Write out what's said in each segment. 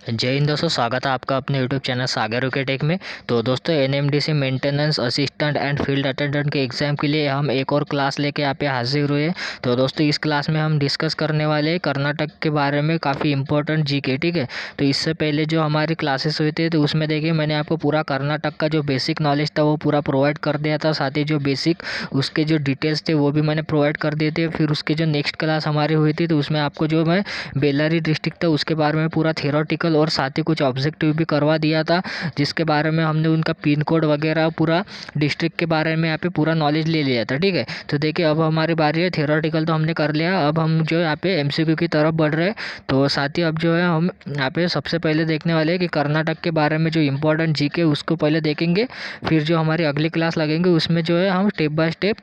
जय हिंद दोस्तों, स्वागत है आपका अपने यूट्यूब चैनल सागर ओके टेक में। तो दोस्तों NMDC maintenance assistant and field attendant के एग्ज़ाम के लिए हम एक और क्लास लेके यहाँ पे हाजिर हुए। तो दोस्तों इस क्लास में हम डिस्कस करने वाले हैं कर्नाटक के बारे में, काफ़ी इंपॉर्टेंट जीके। ठीक है, तो इससे पहले जो हमारी क्लासेस हुई थी तो उसमें देखिए मैंने आपको पूरा कर्नाटक का जो बेसिक नॉलेज था वो पूरा प्रोवाइड कर दिया था। साथ ही जो बेसिक उसके जो डिटेल्स थे वो भी मैंने प्रोवाइड कर दिए थे। फिर उसके जो नेक्स्ट क्लास हमारी हुई थी तो उसमें आपको जो मैं बेल्लारी डिस्ट्रिक्ट था उसके बारे में पूरा थियोरेटिकल और साथ ही कुछ ऑब्जेक्टिव भी करवा दिया था, जिसके बारे में हमने उनका पिन कोड वगैरह पूरा डिस्ट्रिक्ट के बारे में यहाँ पे पूरा नॉलेज ले लिया था। ठीक है, तो देखिए अब हमारी बारी है। थियोरेटिकल तो हमने कर लिया, अब हम जो यहाँ पे एमसीक्यू की तरफ बढ़ रहे हैं। तो साथ ही अब जो है हम यहाँ पे सबसे पहले देखने वाले हैं कि कर्नाटक के बारे में जो इंपॉर्टेंट जीके उसको पहले देखेंगे। फिर जो हमारी अगली क्लास लगेंगे उसमें जो है हम स्टेप बाय स्टेप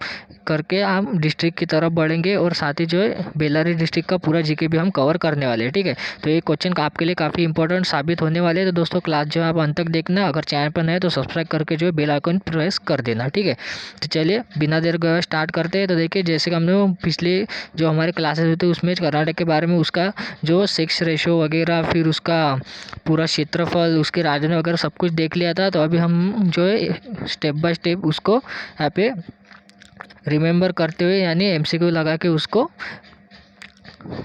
करके हम डिस्ट्रिक्ट की तरफ बढ़ेंगे और साथ ही जो है बेल्लारी डिस्ट्रिक्ट का पूरा जीके भी हम कवर करने वाले हैं। ठीक है, तो ये क्वेश्चन आपके लिए काफ़ी इंपॉर्टेंट साबित होने वाले हैं। तो दोस्तों क्लास जो है आप अंत तक देखना, अगर चैनल पर नए तो सब्सक्राइब करके जो है बेल आइकन प्रेस कर देना। ठीक है, तो चलिए बिना देर गए स्टार्ट करते हैं। तो देखिए जैसे कि हमने पिछले जो हमारे क्लासेस होते हैं उसमें कर्नाटक के बारे में उसका जो सेक्स रेशो वगैरह, फिर उसका पूरा क्षेत्रफल, उसकी राजधानी वगैरह सब कुछ देख लिया था। तो अभी हम जो है स्टेप बाय स्टेप उसको यहाँ पे रिमेंबर करते हुए यानी एमसीक्यू लगा के उसको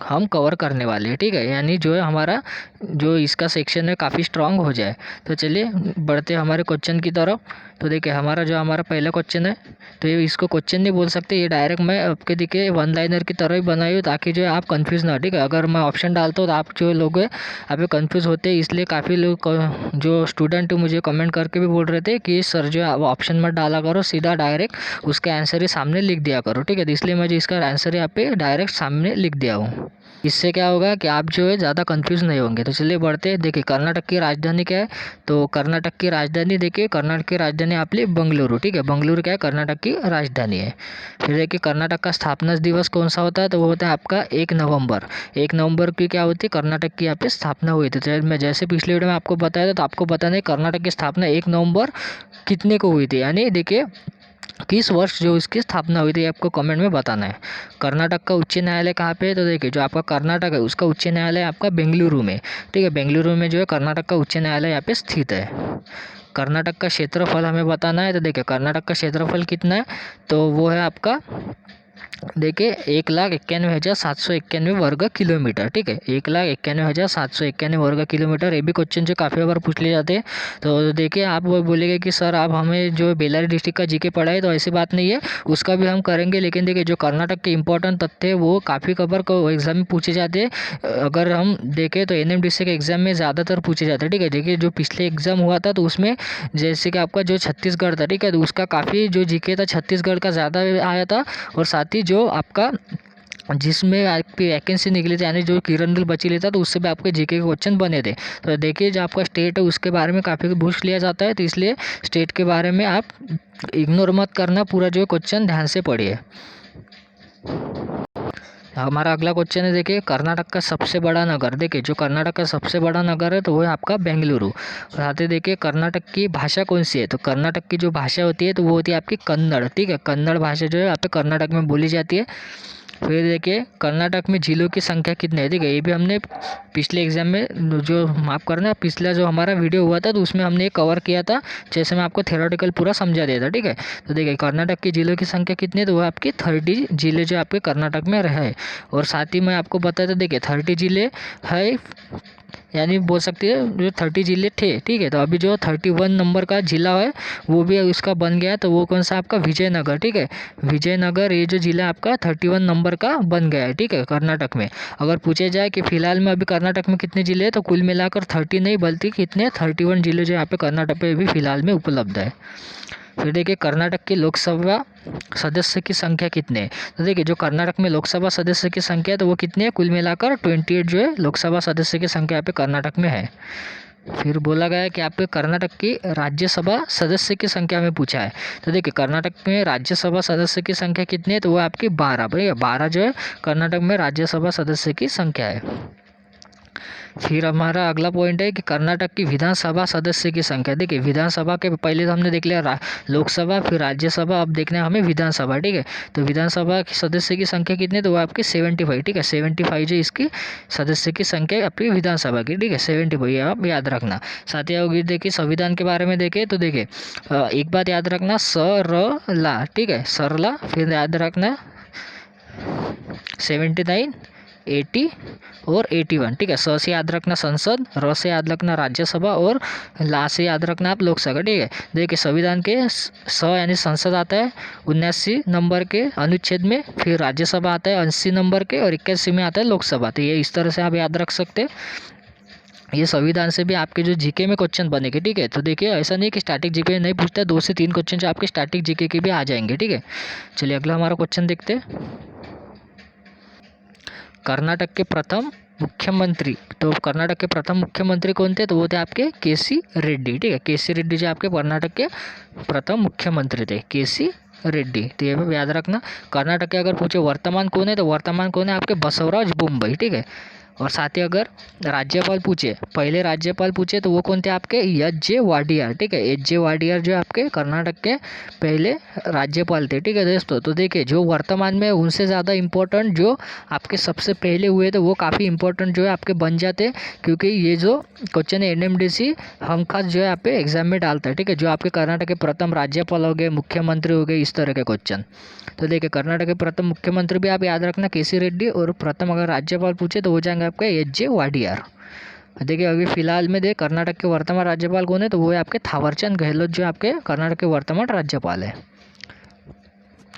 हम कवर करने वाले हैं। ठीक है, यानी जो है हमारा जो इसका सेक्शन है काफ़ी स्ट्रांग हो जाए। तो चलिए बढ़ते हमारे क्वेश्चन की तरफ। तो देखिए हमारा पहला क्वेश्चन है, तो ये इसको क्वेश्चन नहीं बोल सकते, ये डायरेक्ट मैं आपके देखिए वन लाइनर की तरह ही बनाई हूँ ताकि जो है आप कंफ्यूज ना। ठीक है, अगर मैं ऑप्शन डालता हूँ तो आप जो लोग हैं आप कंफ्यूज होते हैं, इसलिए काफ़ी लोग जो स्टूडेंट मुझे कमेंट करके भी बोल रहे थे कि सर जो है ऑप्शन मत डाला करो, सीधा डायरेक्ट उसका आंसर ही सामने लिख दिया करो। ठीक है, तो इसलिए मैं जो इसका आंसर यहाँ पे डायरेक्ट सामने लिख दिया हूँ। इससे क्या होगा कि आप जो है ज़्यादा कंफ्यूज नहीं होंगे। तो चलिए बढ़ते हैं। देखिए कर्नाटक की राजधानी क्या है, तो कर्नाटक की राजधानी देखिए, कर्नाटक की राजधानी आपकी बेंगलुरु। ठीक है, बेंगलुरु क्या है, कर्नाटक की राजधानी है। फिर देखिए कर्नाटक का स्थापना दिवस कौन सा होता है, तो वो होता है आपका 1 नवंबर। 1 नवंबर की क्या होती है, कर्नाटक की यहाँ पे स्थापना हुई थी। तो मैं जैसे पिछले वीडियो में आपको बताया था, तो आपको बताना है कर्नाटक की स्थापना 1 नवंबर कितने को हुई थी, यानी देखिए किस वर्ष जो इसकी स्थापना हुई थी आपको कमेंट में बताना है। कर्नाटक का उच्च न्यायालय कहाँ पे है, तो देखिए जो आपका कर्नाटक है उसका उच्च न्यायालय आपका बेंगलुरु में। ठीक है, बेंगलुरु में जो है कर्नाटक का उच्च न्यायालय यहाँ पे स्थित है। कर्नाटक का क्षेत्रफल हमें बताना है, तो देखिए कर्नाटक का क्षेत्रफल कितना है, तो वो है आपका देखिए 1,91,791 वर्ग किलोमीटर। ठीक है, 1,91,791 वर्ग किलोमीटर। ये भी क्वेश्चन जो काफ़ी बार पूछ लिए जाते हैं। तो देखिए आप वो बोलेंगे कि सर आप हमें जो बेल्लारी डिस्ट्रिक्ट का जीके पढ़ाए, तो ऐसी बात नहीं है, उसका भी हम करेंगे। लेकिन देखिए जो कर्नाटक के इंपॉर्टेंट तथ्य है वो काफ़ी खबर को एग्जाम में पूछे जाते हैं। अगर हम देखें तो एनएमडीसी के एग्जाम में ज़्यादातर पूछे जाते हैं। ठीक है, देखिए जो पिछले एग्जाम हुआ था तो उसमें जैसे कि आपका जो छत्तीसगढ़ था, ठीक है, तो उसका काफ़ी जो जीके था छत्तीसगढ़ का ज़्यादा आया था। और साथ ही जो आपका जिसमें आपकी वैकेंसी निकली थी यानी जो किरण बची लेता तो उससे भी आपके जीके के क्वेश्चन बने थे। तो देखिए जो आपका स्टेट है उसके बारे में काफ़ी पूछ लिया जाता है, तो इसलिए स्टेट के बारे में आप इग्नोर मत करना, पूरा जो क्वेश्चन ध्यान से पढ़िए। हमारा अगला क्वेश्चन है, देखिए कर्नाटक का सबसे बड़ा नगर। देखिए जो कर्नाटक का सबसे बड़ा नगर है तो वो है आपका बेंगलुरु। साथ ही देखिए कर्नाटक की भाषा कौन सी है, तो कर्नाटक की जो भाषा होती है तो वो होती है आपकी कन्नड़। ठीक है, कन्नड़ भाषा जो है यहाँ पे कर्नाटक में बोली जाती है। फिर देखिए कर्नाटक में झीलों की संख्या कितनी है। ठीक है, ये भी हमने पिछले एग्जाम में जो माफ़ करना पिछला जो हमारा वीडियो हुआ था तो उसमें हमने ये कवर किया था, जैसे मैं आपको थ्योरेटिकल पूरा समझा दिया था। ठीक है, तो देखिए कर्नाटक की जिलों की संख्या कितनी है, तो वो आपकी 30 जिले जो आपके कर्नाटक में रहे। और साथ ही मैं आपको बताया था, देखिए 30 जिले है, यानी बोल सकते हैं जो 30 जिले थे। ठीक है, तो अभी जो 31 नंबर का जिला है वो भी उसका बन गया, तो वो कौन सा आपका विजयनगर। ठीक है, विजयनगर ये जो जिला आपका 31 नंबर का बन गया है। ठीक है, कर्नाटक में अगर पूछे जाए कि फिलहाल में अभी कर्नाटक में कितने जिले हैं, तो कुल मिलाकर 30 नहीं बल्कि कितने 31 जिले जो यहाँ पे कर्नाटक में भी फिलहाल में उपलब्ध है। फिर देखिए कर्नाटक की लोकसभा सदस्य की संख्या कितने है, तो देखिए जो कर्नाटक में लोकसभा सदस्य की संख्या है तो वो कितनी है, कुल मिलाकर 28 जो है लोकसभा सदस्य की संख्या यहाँ पे कर्नाटक में है। फिर बोला गया है कि आपके कर्नाटक की राज्यसभा सदस्य की संख्या में पूछा है, तो देखिए कर्नाटक में राज्यसभा सदस्य की संख्या कितनी है, तो वो आपकी 12। भैया 12 जो है कर्नाटक में राज्यसभा सदस्य की संख्या है। फिर हमारा अगला पॉइंट है कि कर्नाटक की विधानसभा सदस्य की संख्या। देखिए विधानसभा के पहले तो हमने देख लिया लोकसभा, फिर राज्यसभा, अब देखना है हमें विधानसभा। ठीक है, तो विधानसभा की सदस्य की संख्या कितनी है, तो वो आपकी 75। ठीक है, 75 जो इसकी सदस्य की संख्या है आपकी विधानसभा की। ठीक है, 75 आप याद रखना। साथ ही अगर देखिए संविधान के बारे में देखें तो देखिए एक बात याद रखना, सरला। ठीक है, सरला, फिर याद रखना 79, 80 और 81। ठीक है, स से याद रखना संसद, र से याद रखना राज्यसभा और ला से याद रखना आप लोकसभा। ठीक है, देखिए संविधान के स यानी संसद आता है 79 नंबर के अनुच्छेद में, फिर राज्यसभा आता है 80 नंबर के और 81 में आता है लोकसभा। तो ये इस तरह से आप याद रख सकते हैं। ये संविधान से भी आपके जो जीके में क्वेश्चन बनेंगे। ठीक है, तो देखिए ऐसा नहीं कि स्टैटिक जीके में नहीं पूछता है, 2 से 3 क्वेश्चन जो आपके स्टैटिक जीके के भी आ जाएंगे। ठीक है, चलिए अगला हमारा क्वेश्चन देखते हैं। कर्नाटक के प्रथम मुख्यमंत्री, तो कर्नाटक के प्रथम मुख्यमंत्री कौन थे, तो वो थे आपके केसी रेड्डी। ठीक है, केसी रेड्डी जो आपके कर्नाटक के प्रथम मुख्यमंत्री थे, केसी रेड्डी। तो ये याद रखना। कर्नाटक के अगर पूछे वर्तमान कौन है, तो वर्तमान कौन है आपके बसवराज बोम्मई। ठीक है, और साथ ही अगर राज्यपाल पूछे, पहले राज्यपाल पूछे तो वो कौन थे आपके एच जे वाडियार। ठीक है, एच जे वाडियार जो आपके कर्नाटक के पहले राज्यपाल थे। ठीक है दोस्तों, तो देखिए जो वर्तमान में उनसे ज़्यादा इम्पोर्टेंट जो आपके सबसे पहले हुए थे वो काफ़ी इंपॉर्टेंट जो है आपके बन जाते, क्योंकि ये जो क्वेश्चन है एनएमडीसी हम खास जो है आप पे एग्जाम में डालता है। ठीक है, जो आपके कर्नाटक के प्रथम राज्यपाल हो गए, मुख्यमंत्री हो गए, इस तरह के क्वेश्चन। तो देखिए कर्नाटक के प्रथम मुख्यमंत्री भी आप याद रखना केसी रेड्डी, और प्रथम अगर राज्यपाल पूछे तो हो जाएंगे आपका एच जे वाडियार। देखिए अभी फिलहाल में कर्नाटक के वर्तमान राज्यपाल कौन है, तो वो है आपके थावरचंद गहलोत जो आपके कर्नाटक के वर्तमान राज्यपाल है।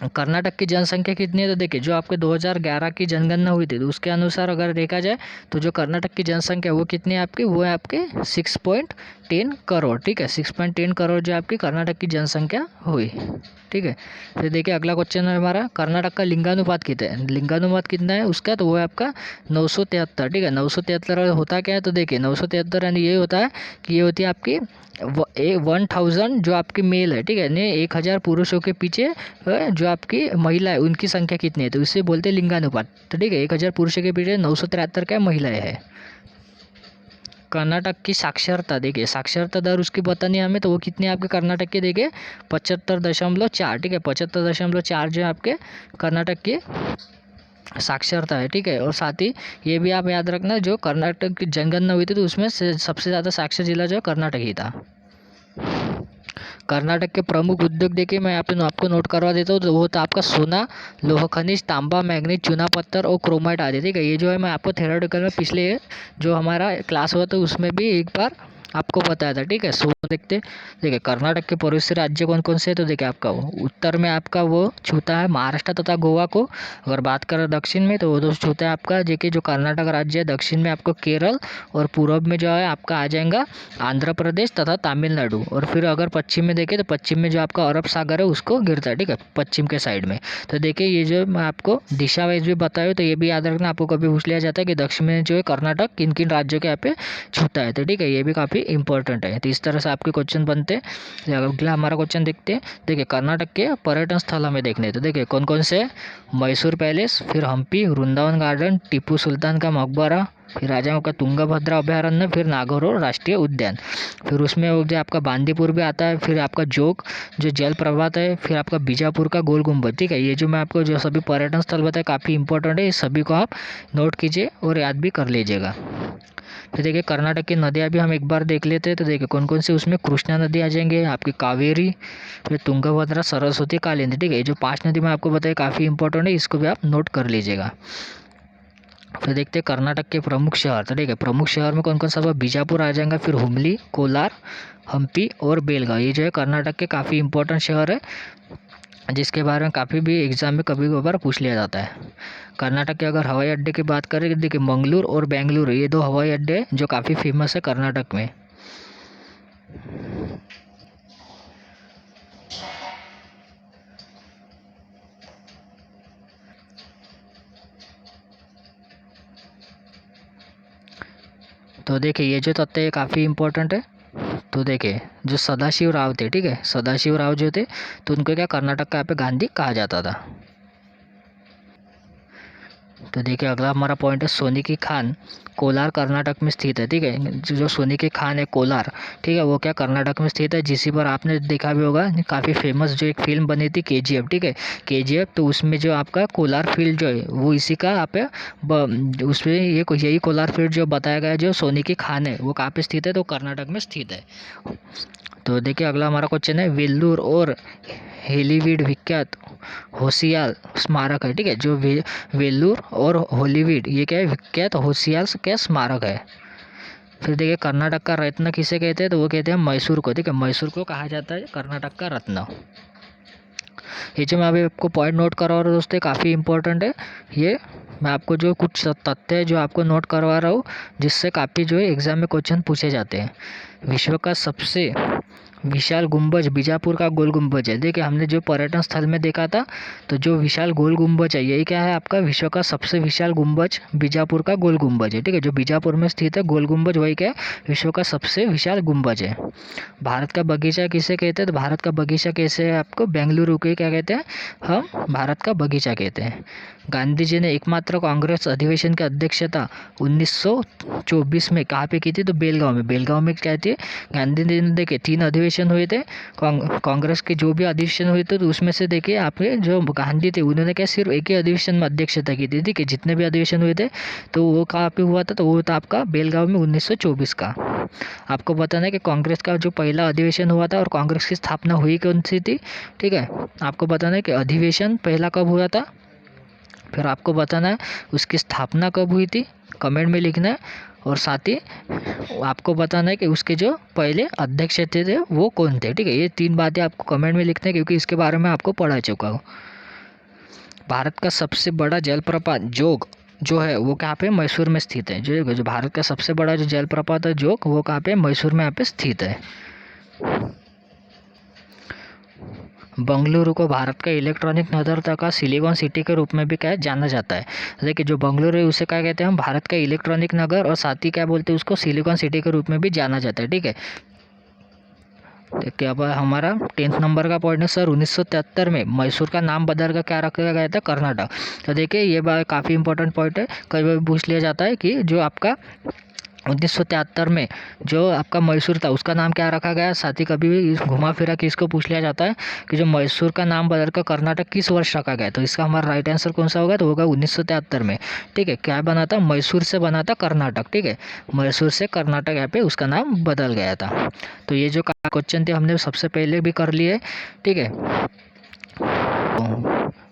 कर्नाटक की जनसंख्या कितनी है, तो देखिए जो आपके 2011 की जनगणना हुई थी तो उसके अनुसार अगर देखा जाए तो जो कर्नाटक की जनसंख्या वो कितनी है आपकी, वो है आपके 6.10 करोड़। ठीक है, 6.10 करोड़ जो आपकी कर्नाटक की जनसंख्या हुई। ठीक है, फिर देखिए अगला क्वेश्चन है हमारा, कर्नाटक का लिंगानुपात कितना है, लिंगानुपात कितना है उसका, तो वो है आपका 973। ठीक है, 973 होता क्या है, तो देखिए 973 यानी ये होता है कि ये होती है आपकी 1000 जो आपकी मेल है। ठीक है, ने 1000 पुरुषों के पीछे जो आपकी महिला है उनकी संख्या कितनी है, तो इससे बोलते हैं लिंगानुपात। तो ठीक है, 1000 पुरुषों के पीछे 973 क्या महिलाएं है। कर्नाटक की साक्षरता, देखिए साक्षरता दर उसकी बतानी है हमें, तो वो कितनी है आपके कर्नाटक के, देखिए 75.4। ठीक है, 75.4 जो है आपके कर्नाटक की साक्षरता है। ठीक है, और साथ ही ये भी आप याद रखना जो कर्नाटक की जनगणना हुई थी तो उसमें सबसे ज़्यादा साक्षर जिला जो है कर्नाटक ही था। कर्नाटक के प्रमुख उद्योग देखिए मैं आपको नोट करवा देता हूँ, तो वो था आपका सोना, लोह खनिज, तांबा, मैग्नीज, चूना पत्थर और क्रोमाइट आदि। ठीक है, ये जो है मैं आपको थेरोटिकल में पिछले जो हमारा क्लास हुआ था उसमें भी एक बार आपको बताया था। ठीक है, सो देखते, देखिए कर्नाटक के पड़ोसी राज्य कौन कौन से है, तो देखिए आपका वो उत्तर में आपका वो छूता है महाराष्ट्र तथा गोवा को। अगर बात करें दक्षिण में तो वो दोस्त छूता है आपका देखिए जो कर्नाटक राज्य है, दक्षिण में आपको केरल, और पूर्व में जो है आपका आ जाएगा आंध्र प्रदेश तथा तमिलनाडु। और फिर अगर पश्चिम में देखें तो पश्चिम में जो आपका अरब सागर है उसको गिरता है। ठीक है, पश्चिम के साइड में। तो देखिए ये जो मैं आपको दिशा वाइज भी बताया तो ये भी याद रखना, आपको कभी पूछ लिया जाता है कि दक्षिण में जो है कर्नाटक किन किन राज्यों के यहाँ पे छूता है। तो ठीक है, ये भी काफ़ी इंपॉर्टेंट है। तो इस तरह से आपके क्वेश्चन बनते हैं। अगला हमारा क्वेश्चन देखते हैं। देखिए कर्नाटक के पर्यटन स्थल हमें देखने, तो देखिए कौन कौन से, मैसूर पैलेस, फिर हम्पी, वृंदावन गार्डन, टीपू सुल्तान का मकबरा, फिर राजाओं का तुंगभद्रा अभयारण्य, फिर नागौर राष्ट्रीय उद्यान। फिर उसमें वो जो आपका बांदीपुर भी आता है, फिर आपका जोग जो जल प्रपात है, फिर आपका बीजापुर का गोल गुंबद। ठीक है, ये जो मैं आपको जो सभी पर्यटन स्थल बताए काफ़ी इंपॉर्टेंट है, ये सभी को आप नोट कीजिए और याद भी कर लीजिएगा। तो देखिए कर्नाटक की नदियाँ भी हम एक बार देख लेते हैं। तो देखिए कौन कौन सी, उसमें कृष्णा नदी आ जाएंगे आपकी, कावेरी, फिर तुंगभद्रा, सरस्वती, कालिंदी। ठीक है, ये जो 5 नदी मैं आपको बताया काफ़ी इंपॉर्टेंट है, इसको भी आप नोट कर लीजिएगा। फिर देखते हैं कर्नाटक के प्रमुख शहर। तो ठीक है, प्रमुख शहर में कौन कौन सा, बीजापुर आ जाएगा, फिर हुमली, कोलार, हम्पी और बेलगांव। ये जो है कर्नाटक के काफ़ी इंपॉर्टेंट शहर है जिसके बारे में काफ़ी भी एग्जाम में कभी कभार पूछ लिया जाता है। कर्नाटक के अगर हवाई अड्डे की बात करें, देखिए मंगलूर और बेंगलुरु ये 2 हवाई अड्डे जो काफ़ी फेमस है कर्नाटक में। तो देखिए ये जो तथ्य है काफ़ी इंपॉर्टेंट है। तो देखिए जो सदाशिव राव थे, ठीक है, सदाशिव राव जो थे तो उनको क्या कर्नाटक का यहाँ पे गांधी कहा जाता था। तो देखिए अगला हमारा पॉइंट है सोनी की खान कोलार कर्नाटक में स्थित है। ठीक है, जो सोनी की खान है कोलार, ठीक है, वो क्या कर्नाटक में स्थित है, जिसी पर आपने देखा भी होगा काफ़ी फेमस जो एक फिल्म बनी थी KGF। ठीक है, KGF, तो उसमें जो आपका कोलार फील्ड जो है वो इसी का आप उसमें ये यही कोलार फील्ड जो बताया गया है जो सोनी की खान है वो कहाँ पे स्थित है, तो कर्नाटक में स्थित है। तो देखिए अगला हमारा क्वेश्चन है वेल्लूर और हेलीवीड विख्यात होशियार स्मारक है। ठीक है, जो वेल्लूर और हॉलीवुड ये क्या है, विख्यात होशियार क्या स्मारक है। फिर देखिए कर्नाटक का रत्न किसे कहते हैं, तो वो कहते हैं मैसूर को। ठीक है, मैसूर को कहा जाता है कर्नाटक का रत्न। ये जो मैं अभी आपको पॉइंट नोट करवा रहा हूँ दोस्तों काफ़ी इंपॉर्टेंट है। ये मैं आपको जो कुछ तथ्य है जो आपको नोट करवा रहा हूँ जिससे काफ़ी जो है एग्ज़ाम में क्वेश्चन पूछे जाते हैं। विश्व का सबसे विशाल गुंबज बीजापुर का गोल गुंबज है। देखिए हमने जो पर्यटन स्थल में देखा था, तो जो विशाल गोल गुंबज है यही क्या है आपका विश्व का सबसे विशाल गुंबज बीजापुर का गोल गुंबज है। ठीक है, जो बीजापुर में स्थित है गोल गुंबज वही क्या है विश्व का सबसे विशाल गुंबज है। भारत का बगीचा किसे कहते हैं, तो भारत का बगीचा कैसे है आपको बेंगलुरु के क्या कहते हैं, हम भारत का बगीचा कहते हैं। गांधी जी ने एकमात्र कांग्रेस अधिवेशन की अध्यक्षता 1924 में कहाँ पे की थी, तो बेलगांव में। बेलगांव में क्या थी, गांधी जी ने देखिए 3 अधिवेशन हुए थे कांग्रेस के, जो भी अधिवेशन हुए थे तो उसमें से देखिए आपके जो गांधी थे उन्होंने क्या सिर्फ एक ही अधिवेशन में अध्यक्षता की थी। ठीक है, जितने भी अधिवेशन हुए थे तो वो कहाँ पे हुआ था, तो वो था आपका बेलगांव में 1924 का। आपको बताना है कि कांग्रेस का जो पहला अधिवेशन हुआ था और कांग्रेस की स्थापना हुई कौन सी थी। ठीक है, आपको बताना है कि अधिवेशन पहला कब हुआ था, फिर आपको बताना है उसकी स्थापना कब हुई थी, कमेंट में लिखना है। और साथ ही आपको बताना है कि उसके जो पहले अध्यक्ष थे वो कौन थे। ठीक है, ये 3 बातें आपको कमेंट में लिखना है क्योंकि इसके बारे में आपको पढ़ा चुका हूँ। भारत का सबसे बड़ा जलप्रपात जोग जो है वो कहाँ पे मैसूर में स्थित है। जो भारत का सबसे बड़ा जो जलप्रपात है जोग वो कहाँ पे मैसूर में यहाँ पे स्थित है। बंगलुरु को भारत का इलेक्ट्रॉनिक नगर का सिलिकॉन सिटी के रूप में भी क्या जाना जाता है। देखिए जो बंगलुरु है उसे क्या कहते हैं हम भारत का इलेक्ट्रॉनिक नगर, और साथ ही क्या बोलते हैं उसको सिलिकॉन सिटी के रूप में भी जाना जाता है। ठीक है, देखिए अब हमारा 10th नंबर का पॉइंट है सर 1973 में मैसूर का नाम बदल कर क्या रखा गया था, कर्नाटक। तो देखिए ये बात काफ़ी इंपॉर्टेंट पॉइंट है, कई बार पूछ लिया जाता है कि जो आपका 1973 में जो आपका मैसूर था उसका नाम क्या रखा गया। साथ ही कभी भी घुमा फिरा के इसको पूछ लिया जाता है कि जो मैसूर का नाम बदलकर कर्नाटक किस वर्ष रखा गया, तो इसका हमारा राइट आंसर कौन सा होगा, तो होगा 1973 में। ठीक है, क्या बना था, मैसूर से बना था कर्नाटक। ठीक है, मैसूर से कर्नाटक यहाँ पे उसका नाम बदल गया था। तो ये जो क्वेश्चन थे हमने सबसे पहले भी कर लिए। ठीक है,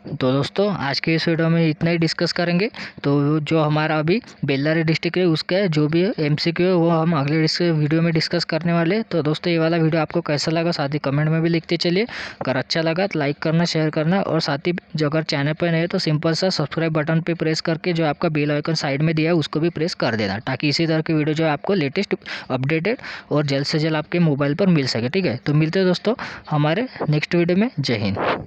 तो दोस्तों आज के इस वीडियो में इतना ही डिस्कस करेंगे। तो जो हमारा अभी बेल्लारी डिस्ट्रिक्ट है उसका जो भी MCQ है वो हम अगले वीडियो में डिस्कस करने वाले। तो दोस्तों ये वाला वीडियो आपको कैसा लगा साथ ही कमेंट में भी लिखते चलिए। अगर अच्छा लगा तो लाइक करना, शेयर करना, और साथ ही जो अगर चैनल पर नए तो सिंपल सा सब्सक्राइब बटन पर प्रेस करके जो आपका बेल आइकन साइड में दिया है उसको भी प्रेस कर देना, ताकि इसी तरह की वीडियो जो आपको लेटेस्ट अपडेटेड और जल्द से जल्द आपके मोबाइल पर मिल सके। ठीक है, तो मिलते हैं दोस्तों हमारे नेक्स्ट वीडियो में। जय हिंद।